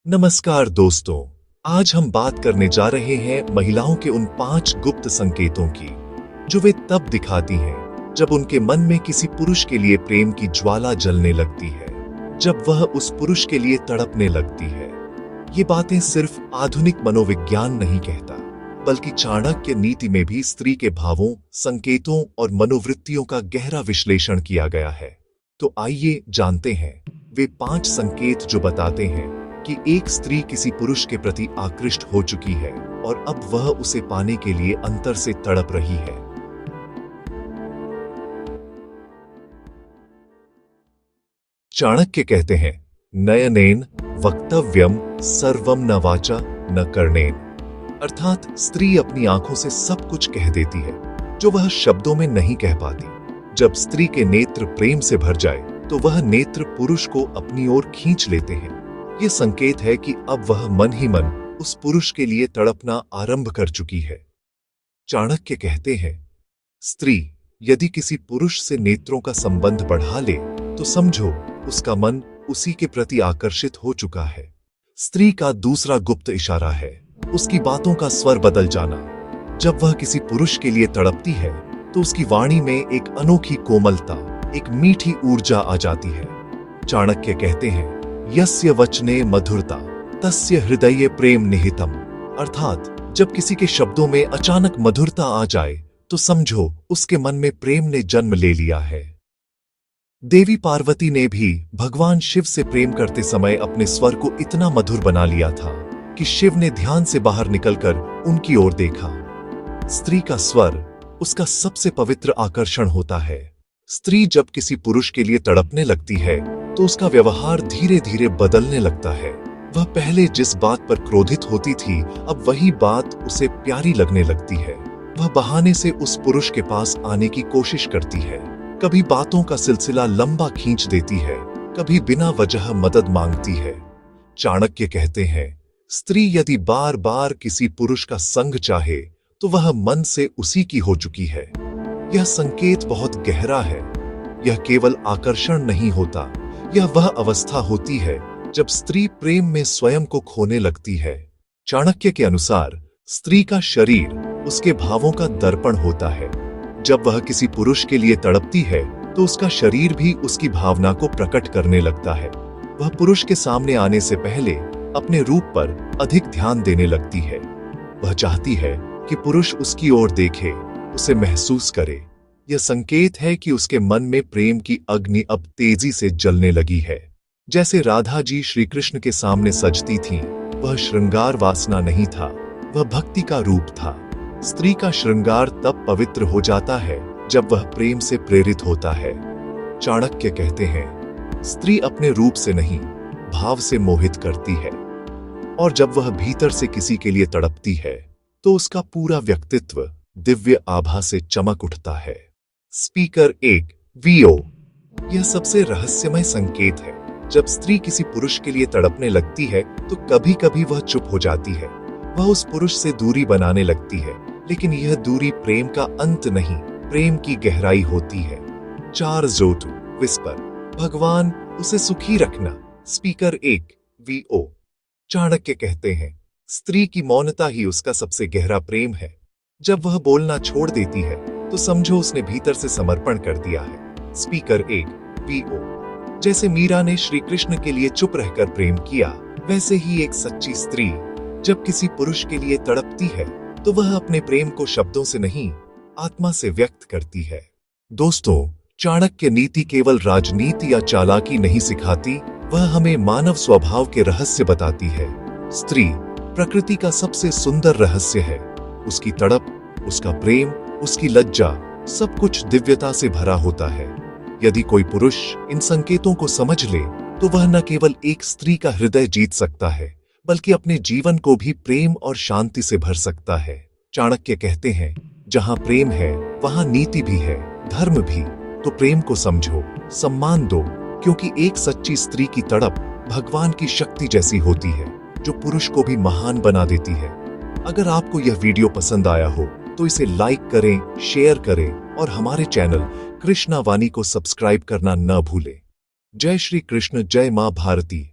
नमस्कार दोस्तों, आज हम बात करने जा रहे हैं महिलाओं के उन 5 गुप्त संकेतों की जो वे तब दिखाती हैं जब उनके मन में किसी पुरुष के लिए प्रेम की ज्वाला जलने लगती है, जब वह उस पुरुष के लिए तड़पने लगती है। ये बातें सिर्फ आधुनिक मनोविज्ञान नहीं कहता, बल्कि चाणक्य नीति में भी स्त्री के भावों, संकेतों और मनोवृत्तियों का गहरा विश्लेषण किया गया है। तो आइए जानते हैं वे 5 संकेत जो बताते हैं कि एक स्त्री किसी पुरुष के प्रति आकृष्ट हो चुकी है और अब वह उसे पाने के लिए अंतर से तड़प रही है। चाणक्य कहते हैं, नयनेन वक्तव्यम सर्वम न वाचा न कर्णेन, अर्थात स्त्री अपनी आंखों से सब कुछ कह देती है जो वह शब्दों में नहीं कह पाती। जब स्त्री के नेत्र प्रेम से भर जाए तो वह नेत्र पुरुष को अपनी ओर खींच लेते हैं। ये संकेत है कि अब वह मन ही मन उस पुरुष के लिए तड़पना आरंभ कर चुकी है। चाणक्य कहते हैं, स्त्री यदि किसी पुरुष से नेत्रों का संबंध बढ़ा ले तो समझो उसका मन उसी के प्रति आकर्षित हो चुका है। स्त्री का दूसरा गुप्त इशारा है उसकी बातों का स्वर बदल जाना। जब वह किसी पुरुष के लिए तड़पती है तो उसकी वाणी में एक अनोखी कोमलता, एक मीठी ऊर्जा आ जाती है। चाणक्य कहते हैं, यस्य वचने मधुरता तस्य हृदये प्रेम निहितम, अर्थात जब किसी के शब्दों में अचानक मधुरता आ जाए तो समझो उसके मन में प्रेम ने जन्म ले लिया है। देवी पार्वती ने भी भगवान शिव से प्रेम करते समय अपने स्वर को इतना मधुर बना लिया था कि शिव ने ध्यान से बाहर निकलकर उनकी ओर देखा। स्त्री का स्वर उसका सबसे पवित्र आकर्षण होता है। स्त्री जब किसी पुरुष के लिए तड़पने लगती है तो उसका व्यवहार धीरे धीरे बदलने लगता है। वह पहले जिस बात पर क्रोधित होती थी अब वही बात उसे प्यारी लगने लगती है। वह बहाने से उस पुरुष के पास आने की कोशिश करती है, कभी बातों का सिलसिला लंबा खींच देती है, कभी बिना वजह मदद मांगती है। चाणक्य कहते हैं, स्त्री यदि बार बार किसी पुरुष का संग चाहे तो वह मन से उसी की हो चुकी है। यह संकेत बहुत गहरा है। यह केवल आकर्षण नहीं होता, यह वह अवस्था होती है जब स्त्री प्रेम में स्वयं को खोने लगती है। चाणक्य के अनुसार स्त्री का शरीर उसके भावों का दर्पण होता है। जब वह किसी पुरुष के लिए तड़पती है तो उसका शरीर भी उसकी भावना को प्रकट करने लगता है। वह पुरुष के सामने आने से पहले अपने रूप पर अधिक ध्यान देने लगती है। वह चाहती है कि पुरुष उसकी ओर देखे, उसे महसूस करे। यह संकेत है कि उसके मन में प्रेम की अग्नि अब तेजी से जलने लगी है। जैसे राधा जी श्री कृष्ण के सामने सजती थीं, वह श्रृंगार वासना नहीं था, वह भक्ति का रूप था। स्त्री का श्रृंगार तब पवित्र हो जाता है जब वह प्रेम से प्रेरित होता है। चाणक्य कहते हैं, स्त्री अपने रूप से नहीं, भाव से मोहित करती है, और जब वह भीतर से किसी के लिए तड़पती है तो उसका पूरा व्यक्तित्व दिव्य आभा से चमक उठता है। स्पीकर 1 वीओ, यह सबसे रहस्यमय संकेत है। जब स्त्री किसी पुरुष के लिए तड़पने लगती है तो कभी कभी वह चुप हो जाती है, वह उस पुरुष से दूरी बनाने लगती है, लेकिन यह दूरी प्रेम का अंत नहीं, प्रेम की गहराई होती है। 4 जोटू विस्पर, भगवान उसे सुखी रखना। स्पीकर 1 वीओ, चाणक्य कहते हैं, स्त्री की मौनता ही उसका सबसे गहरा प्रेम है। जब वह बोलना छोड़ देती है तो समझो उसने भीतर से समर्पण कर दिया है। स्पीकर 1 वीओ, जैसे मीरा ने श्री कृष्ण के लिए चुप रहकर प्रेम किया, वैसे ही एक सच्ची स्त्री जब किसी पुरुष के लिए तड़पती है तो वह अपने प्रेम को शब्दों से नहीं, आत्मा से व्यक्त करती है। दोस्तों, चाणक्य नीति केवल राजनीति या चालाकी नहीं सिखाती, वह हमें मानव स्वभाव के रहस्य बताती है। स्त्री प्रकृति का सबसे सुंदर रहस्य है। उसकी तड़प, उसका प्रेम, उसकी लज्जा, सब कुछ दिव्यता से भरा होता है। यदि कोई पुरुष इन संकेतों को समझ ले तो वह न केवल एक स्त्री का हृदय जीत सकता है, बल्कि अपने जीवन को भी प्रेम और शांति से भर सकता है। चाणक्य कहते हैं, जहां प्रेम है वहां नीति भी है, धर्म भी। तो प्रेम को समझो, सम्मान दो, क्योंकि एक सच्ची स्त्री की तड़प भगवान की शक्ति जैसी होती है जो पुरुष को भी महान बना देती है। अगर आपको यह वीडियो पसंद आया हो तो इसे लाइक करें, शेयर करें और हमारे चैनल कृष्णा वाणी को सब्सक्राइब करना न भूलें। जय श्री कृष्ण, जय मां भारती।